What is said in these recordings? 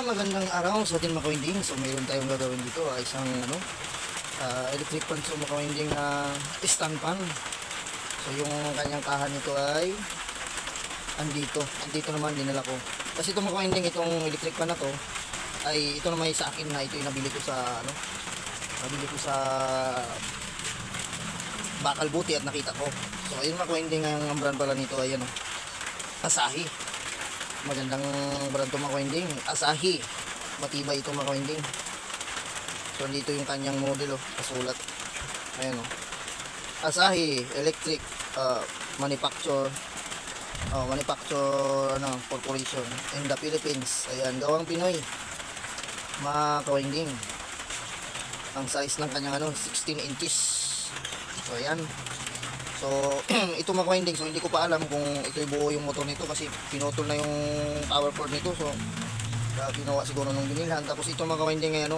Magandang araw sa ating mga kawinding. So mayroon tayong gagawin dito, isang electric fan sa mga kawinding na stand fan. So yung kanyang kahan nito ay andito naman dinala ko. Kasi itong mga kawinding, itong electric fan na to ay ito naman sa akin na ito yung nabili ko sa Bakal Buti at nakita ko. So ayun mga kawinding, ang brand pala nito ay Asahi. Magandang brand ito mga kawinding, Asahi. Matibay ito mga kawinding. So dito yung kanyang model, kasulat. Ayan Asahi Electric Manufacture Corporation in the Philippines. Ayan, gawang Pinoy mga kawinding. Ang size ng kanyang 16 inches. So ayan. So ito mga kawinding, so hindi ko pa alam kung ito buo yung motor nito kasi pinutol na yung power cord nito. So ginawa siguro nung binilhan. Tapos ito mga kawinding ngayon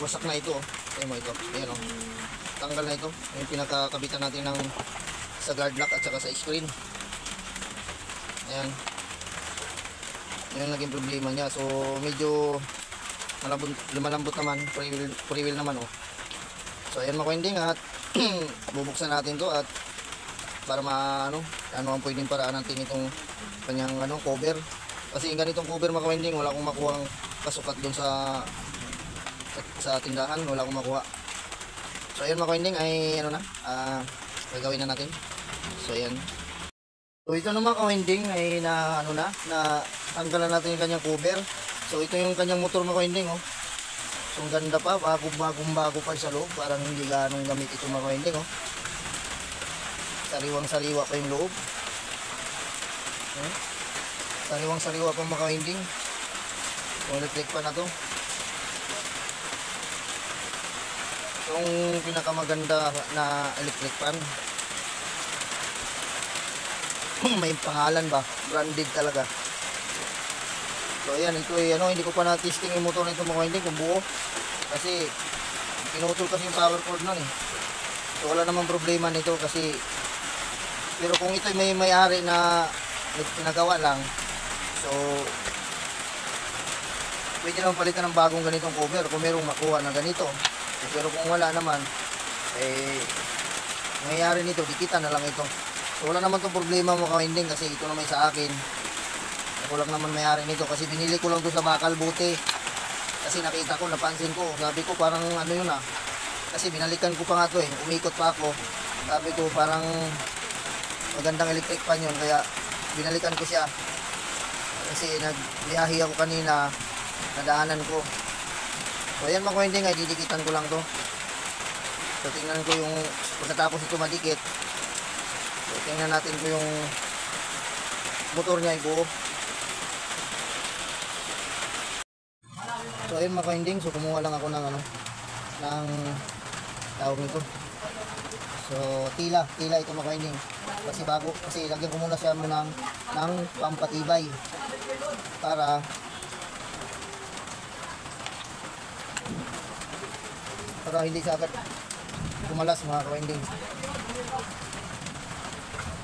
wasak na ito. Ayan mo ito. Ayan tanggal na ito. Yung pinakakabitan natin ng sa guard lock at saka sa screen. Ayan. Yan ang naging problema niya. So medyo malambot naman, pre-wheel naman So ayan mga kawinding, at bubuksan natin to at para ano ang pwedeng paraan natin itong kanyang cover. Kasi yung ganitong cover mga kawinding, wala akong makuha kasukat doon sa tindahan, wala akong makuha. So ayan mga kawinding ay gagawin na natin. So ayan. So ito na mga kawinding ay na tanggalan natin yung kanyang cover. So ito yung kanyang motor mga kawinding So ang ganda pa, bagong-bago pa sa loob, parang hindi ganong gamit ito mga kawinding Sariwang-sariwa pa yung loob. Sariwang-sariwa pa mga kawinding. So electric pa na to. Yung pinakamaganda na electric fan. May pangalan ba? Branded talaga. So ayan, ito ay hindi ko pa na-testing yung motor nito mga kawinding kung buo. Kasi pinutol kasi yung power cord nun So wala namang problema nito kasi, pero kung ito may may-ari na pinagawa lang, so pwede naman palitan ng bagong ganitong cover kung merong makuha na ganito. Pero kung wala naman, may-ari nito, dikitan na lang ito. So wala naman itong problema mga kawinding kasi ito naman sa akin. Ako lang naman may-ari nito kasi binili ko lang ito sa Bakal Buti. Kasi nakita ko, napansin ko, sabi ko parang yun kasi binalikan ko pa nga ito umikot pa ako. Sabi ko parang magandang electric fan yun, kaya binalikan ko siya. Kasi nagbiyahe ako kanina, nadaanan ko. So ayan mga kawinding, ay didikitan ko lang to. So tingnan ko yung pagkatapos ito madikit. So tingnan natin ko yung motor niya buo. So ayun mga kawinding, so kumuha lang ako ng tawag nito. So tila ito mga kawinding. Kasi lagyan ko muna siya ng pampatibay para hindi siya agad kumalas mga kawinding.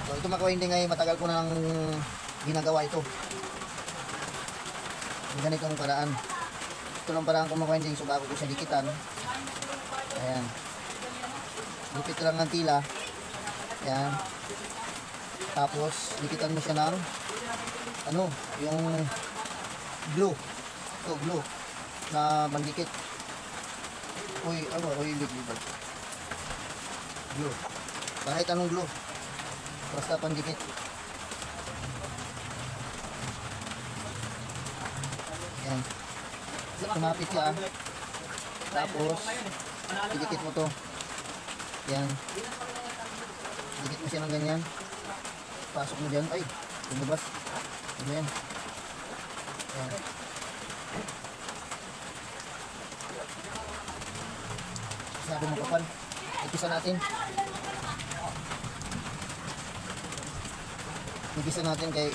So ito mga kawinding ay matagal ko nang ginagawa ito. Ganitong paraan. Ito lang paraan ko mga kawinding, so bago ko siya dikitan. Ayan. Dikit lang ng tila. Ayan. Tapos dikitan mo siya ng yung glue. Ito glue na mandikit. Uy, liquid. Glue. Kahit anong glue. Basta pandikit. Ayan. Kumapit siya. Tapos dikit mo to. Ayan. Dikit mo siya ng ganyan. Pasok mo dyan. Ay, lumabas. Ayan. Ayan. Sabi mo kapal. Igisa natin. Igisa natin kay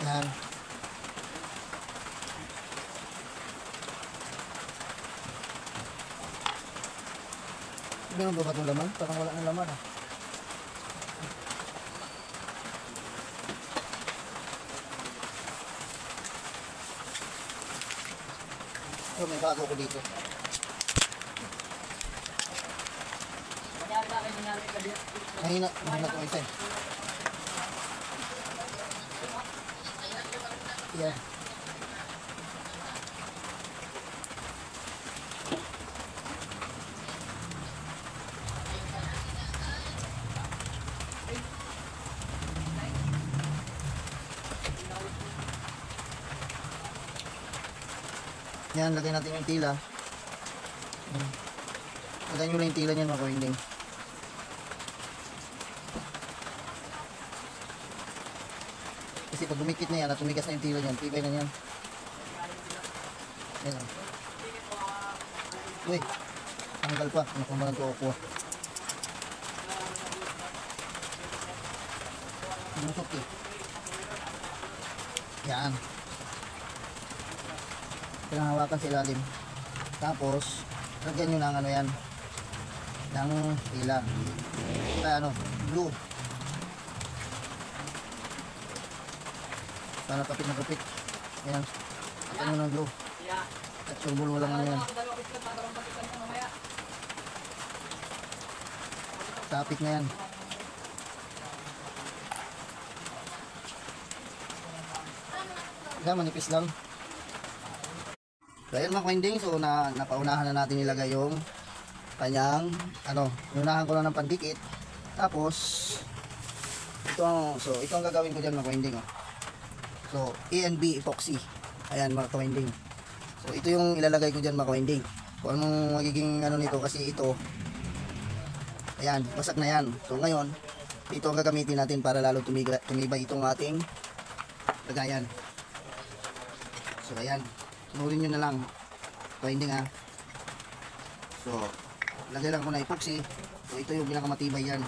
yan. Meron ba ba itong laman? Parang wala ng laman ah. So, may bago ko dito. Mahina ito isa eh. Yeah. Yan, lagay natin yung tila. Lagay nyo lang yung tila niyan mga kawinding. Kasi pag dumikit na yan at tumigas na yung tila niyan, tibay na yan. Yan lang. Uy, tanggal pa. Ano kung mga ito ako. Musok eh. Yan. Pinanghawakan sa ilalim. Tapos, lagyan nyo ng ano yan. Ng tila. Kaya ano, glue. Para kapit na kapit. Ayan. Lagyan nyo ng glue. At surbol walang ano yan. Kapit na yan. Ayan, manipis lang. Dahil mga kawinding, so napaunahan na natin nilagay yung kanyang, unahan ko lang ng pandikit. Tapos, ito ang gagawin ko dyan mga kawinding. Oh. So, E&B epoxy. Ayan mga kawinding. So, ito yung ilalagay ko dyan mga kawinding. Kung anong magiging nito kasi ito, ayan, basag na yan. So, ngayon, ito ang gagamitin natin para lalo tumibay itong ating lagayan. So, ayan. Sunurin nyo na lang. Winding ha. So, lagay lang ko na epoxy. So, ito yung pinakamatibay yan.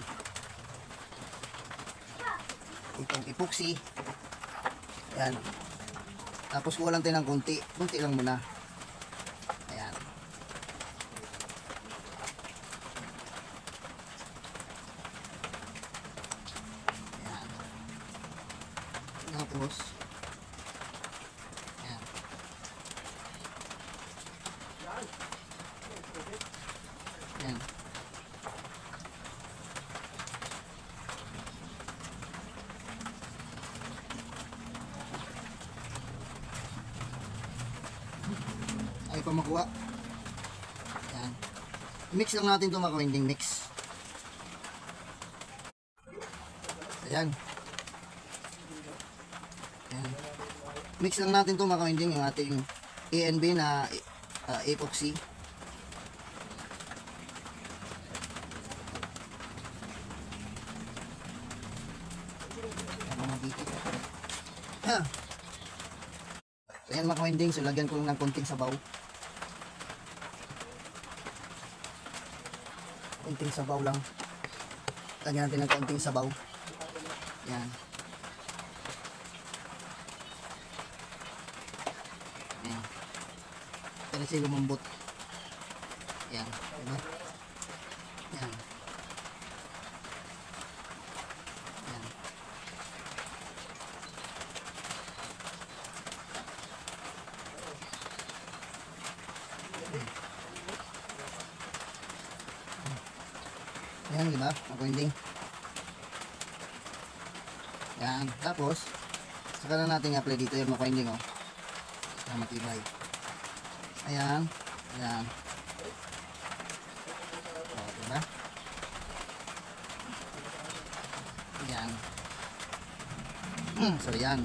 Itong epoxy. Ayan. Tapos kuha lang tayo ng konti. Konti lang muna. Ayan. Ayan. Tapos, yan. Ay pa makuha. Yan. Mix lang natin ito mga kawinding mix. Ayan. Ayan. Mix lang natin ito mga kawinding yung ating E&B na epoxy. So yan mga kawinding, so lagyan ko lang ng konting sabaw. Konting sabaw lang. Lagyan natin ng konting sabaw. Yan. Yan. Para siya lumambot. Yan. Diba? Yan. Yan. Ayan, diba? Mag-winding. Ayan. Tapos, saka na natin i-apply dito yung mag-winding, oh. Para matibay. Ayan. Ayan. O, diba? Ayan. So, ayan.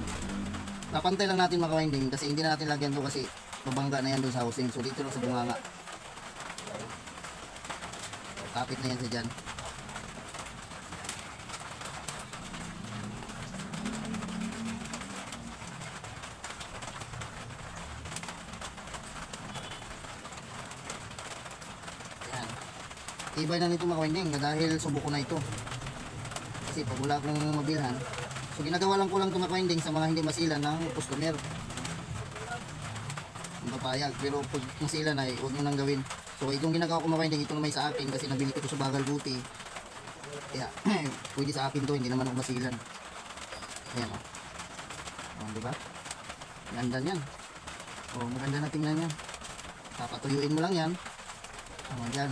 Napantay lang natin mag-winding kasi hindi na natin lagyan doon kasi mabangga na yan doon sa housing. So, dito lang sa bunganga. Kapit na yan sa dyan. Ayan. Ibay na nito mga kawinding dahil subok ko na ito. Kasi pag wala akong mabilhan. So ginagawa lang ko lang ito mga kawinding sa mga hindi masila ng customer. Ang papayag. Pero pag masila na huwag nyo nang gawin. So itong ginagawa ko mga winding, ito naman sa akin kasi nabili ko ito sa Bagal Buti. Kaya pwede sa akin to, hindi naman ako masilan. Ayan o. Oh, diba? Ganda yan. O, maganda na tingnan yan. Papatuyuin mo lang yan. O, dyan.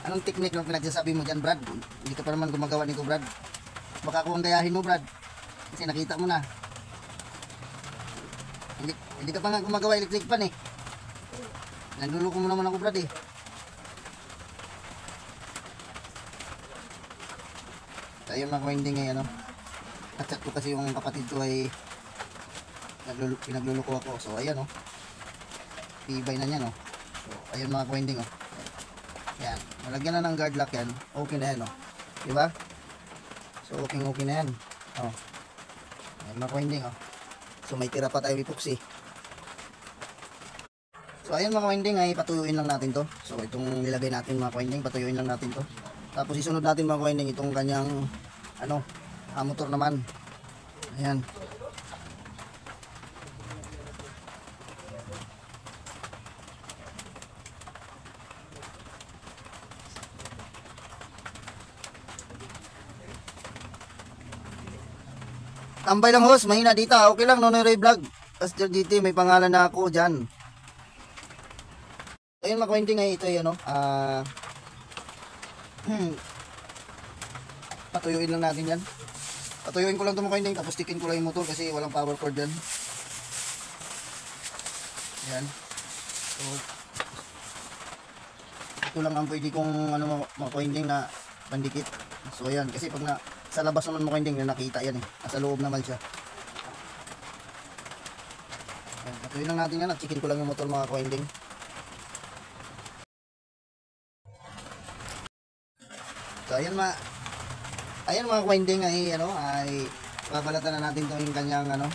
Anong technique lang pinagsasabi mo dyan, Brad? Hindi ka pa naman gumagawa nito, Brad. Baka ako ang gayahin mo, Brad. Kasi nakita mo na. Hindi ka pa nga gumagawa electric pan eh. Nagluluko mo naman ako, Brad eh. So, ayun mga winding ay ano. At-chat ko kasi yung kapatid ko ay pinagluluko ako. So ayan o. Tibay na yan o. So ayun mga winding o. Yan. Malagyan na ng guard lock yan. Okay na yan o. Diba? So okay na yan. O. Ayan mga winding o. So may tira pa tayo epoxy. So ayun mga winding ay patuyuin lang natin to. So itong nilagay natin mga winding, patuyuin lang natin to. Tapos isunod natin mga winding itong kanyang ano, motor naman. Ayan. Tambay lang host, mahina dito. Okay lang, Nonoy Vlog. Pastor GT, may pangalan na ako dyan. Ayun mga winding ay ito yun, no? Patuyuin lang natin yan. Patuyuin ko lang ito mga winding, tapos tikin ko lang yung motor kasi walang power cord dyan. Yan. So, ito lang ang pwede kong ano, mga winding na pandikit. So ayan, kasi pag na sa labas naman mga winding na nakita yan eh. Nasa loob naman siya. Ayan, patuyuin lang natin yan at tikin ko lang yung motor mga winding. So ayan mga winding ay ano ay babalatan na natin 'to yung kanyang ano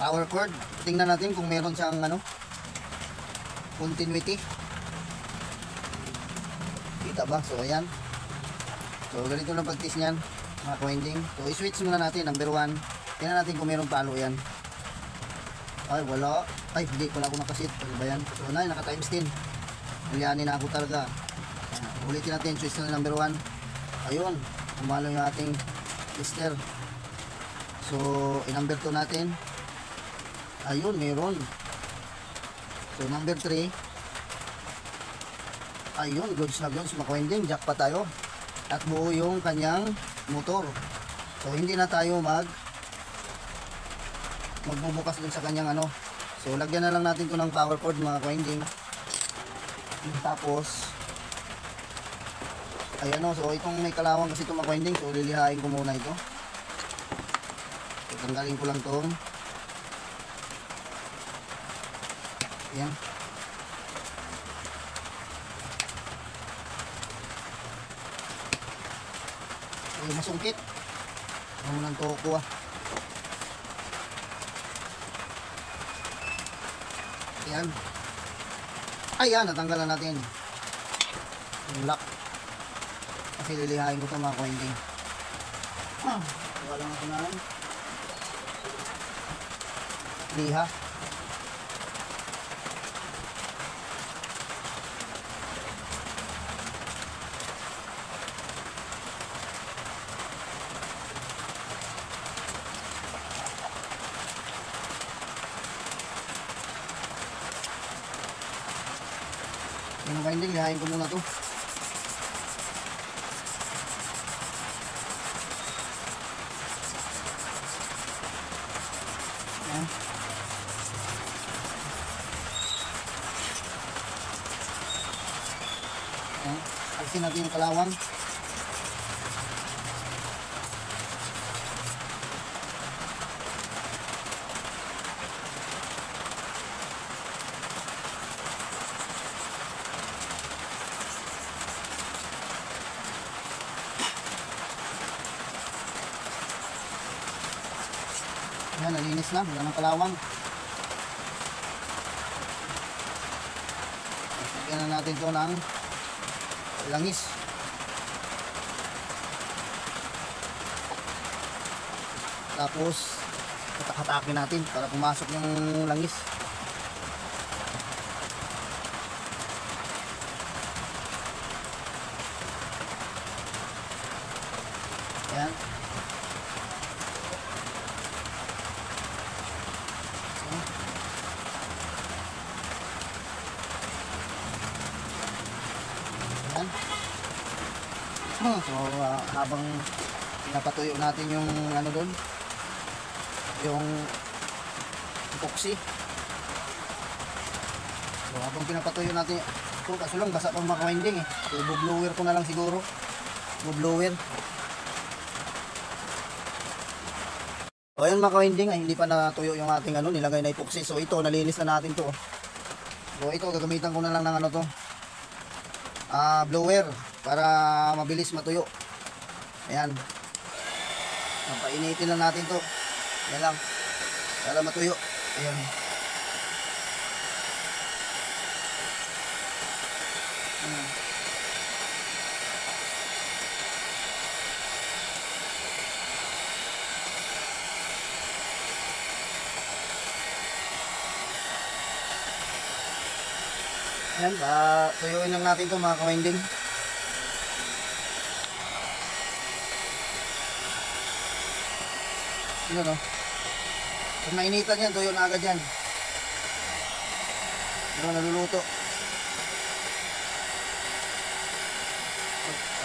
power cord. Tingnan natin kung meron siyang ano continuity. Kita ba? So ayan. So ganito lang pag-test niyan mga winding. So i-switch muna natin number 1. Tingnan natin kung meron palo yan. Ay wala. Ay hindi pala ako nakasit. Ano ba yan? So naka times 10. Ulianin na ako talaga. Ulitin natin switch na number 1. Ayun, umalo yung ating tester. So i-number 2 natin. Ayun, meron. So number 3. Ayun, goods na goods mga winding, jack pa tayo. At buo yung kanyang motor. So hindi na tayo magbubukas dun sa kanyang ano. So lagyan na lang natin 'to ng power cord mga winding. Tapos ayan o, so itong may kalawang kasi itong mga winding, so lilihain ko muna ito. So tanggalin ko lang itong ayan. So masungkit ano nang toko ayan. Ayan, natanggalan natin yung lock kasi lilihain ko ito mga winding. Wala nga ito na liha. Yung winding, lihain ko muna ito. Ayan. Ayan. Alisin natin yung kalawang. Ayan, nalinis na. Wala ng kalawang. Lagyan na natin ito ng langis. Tapos hatak-hatakin natin para pumasok yung langis. Ayan. Ayan. So habang pinapatuyo natin yung ano doon, yung epoxy. So habang pinapatuyo natin, kaso lang basa pang maka-winding eh. So blower ko na lang siguro. Blower. O yun mga ka-winding, ay hindi pa natuyo yung ating ano, nilagay na epoxy. So ito, nalinis na natin to. So ito, gagamitan ko na lang ng ano to, blower, para mabilis matuyo. Ayan. Painitin lang natin to. Yan lang, para matuyo. Ayan. Ayan, tuyuin lang natin ito mga ka-winding. Yun o. Pag mainitan yan, tuyo na agad yan. Ito, naluluto.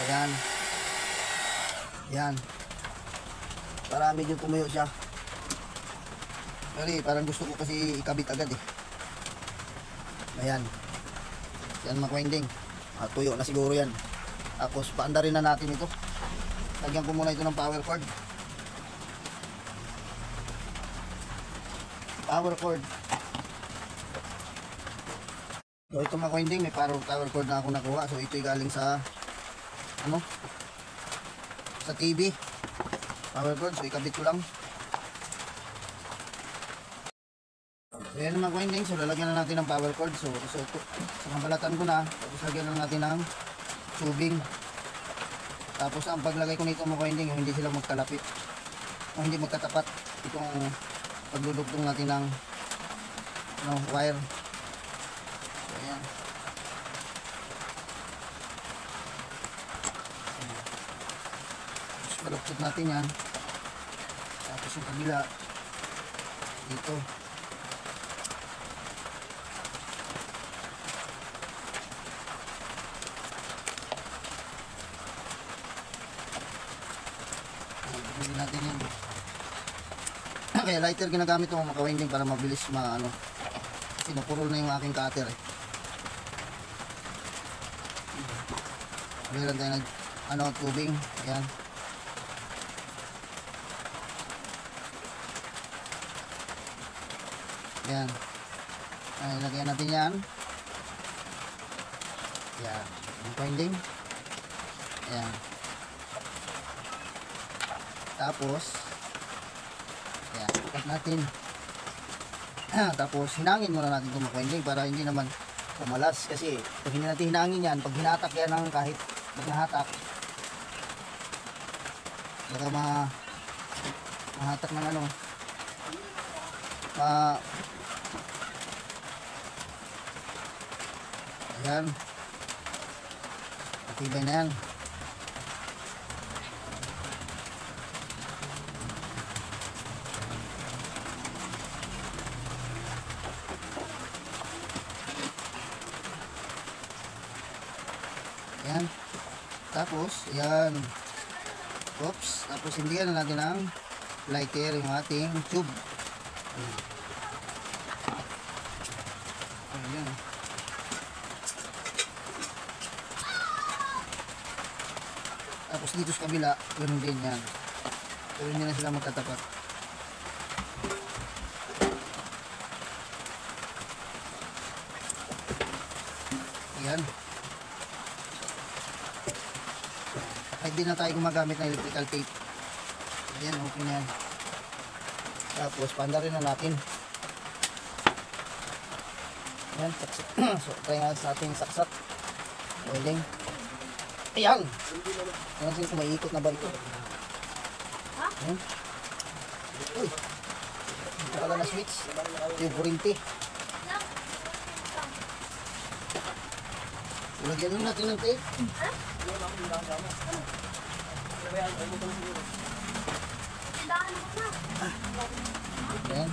Ayan. Ayan. Para medyo tumuyo siya. Pero parang gusto ko kasi ikabit agad eh. Ayan. Yan mga ka-winding. Tuyo na siguro yan. Tapos paandarin na natin ito. Lagyan ko muna ito ng power cord. Power cord. So ito mga ka-winding, may power cord na ako nakuha. So ito galing sa ano? Sa TV. Power cord. So ikabit ko lang. Ayan mga ka-winding, so lalagyan na natin ng power cord. So balatan ko na. Tapos lagyan na natin ng tubing. Tapos ang paglagay ko nito mga ka-winding, yung hindi sila magkalapit o hindi magkatapat itong pagludugtong natin ng wire. So ayan. Tapos baluktot natin yan. Tapos yung kabila dito. Natin yan. Kaya lighter ginagamit ko mga ka-winding para mabilis maano. Kasi napurol na yung aking cutter eh. Meron tayo ng tubing. Ayan. Ayan. Ay, lagyan natin yan. Ayan. Yung ka-winding. Ayan. Tapos ayan, ikat natin. Tapos hinangin muna natin itong ka-winding para hindi naman pumalas. Kasi pag hindi natin hinangin yan, pag hinatak yan ng kahit magnahatak, baka mahatak ng ano, ayan, matibay na yan. Ayan. Tapos, ayan. Oops. Tapos, hindihan na natin ang lighter yung ating tube. Ayan. Tapos, dito sa kabila, ganoon din yan. Pero hindi na sila magkatapat. Ayan. Hindi na tayo gumagamit ng electrical tape. Ayan, okay na yan. Tapos pandarin na natin. Ayan, so try nga sa ating saksak. Welding. Ayan! Ayan, kung may ikot na ba ito? Ayan. Uy, nakala na switch. Yung kurinti. Lagyan lang natin ng tape. Ayan.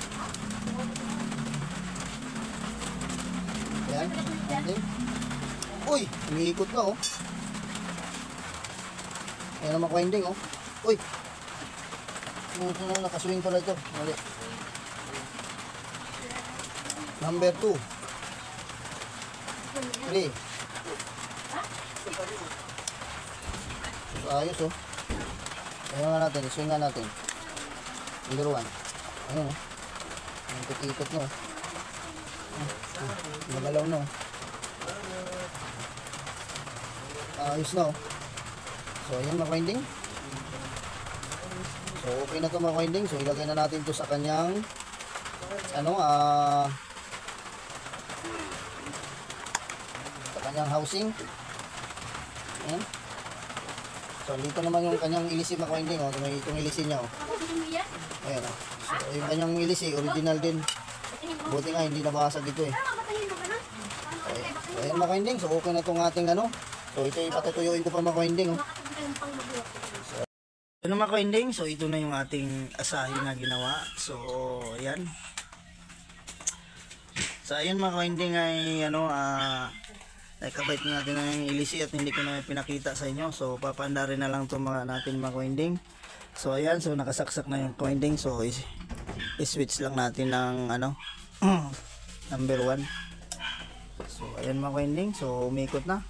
Ayan. Okay. Uy, umiikot na oh. Ayan naman winding oh. Uy. Nakaswing pala ito. Mali. Number 2. 3. Ayos oh. Ayan nga natin, swing nga natin. Number 1. Ayan oh. Ang ikot mo oh. Magalaw na oh. Ayos na oh. So ayan mga winding. So okay na ito mga winding. So ilagay na natin ito sa kanyang sa kanyang housing. Ayan. So dito naman yung kanyang ilisi mga winding oh. Itong ilisi niya oh. Ayan oh. So yung kanyang ilisi original din. Buti nga hindi nabasag dito eh. So ayan mga winding. So okay na itong ating So ito ipatutuyuin ko pa mga winding oh. Ano mga ka-ending, so ito na yung ating asahin na ginawa. So ayan. So ayan mga ka-ending ay nakabait natin na yung ilisi at hindi ko na pinakita sa inyo. So papanda rin na lang ito mga natin mga ka-ending. So ayan, so nakasaksak na yung ka-ending. So i-switch lang natin ng number 1. So ayan mga ka-ending, so umikot na.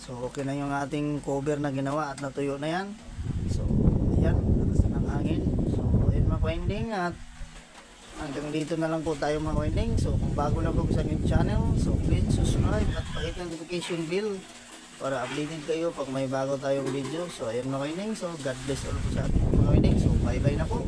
So okay na yung ating cover na ginawa at natuyo na yan. So ayan, lakas na ng hangin. So ayan mga winding at hanggang dito na lang po tayo mga winding. So kung bago lang po sa aking channel, so please subscribe at pakit notification bell para updated kayo pag may bago tayong video. So ayan mga winding, so God bless all po sa ating mga winding. So bye bye na po.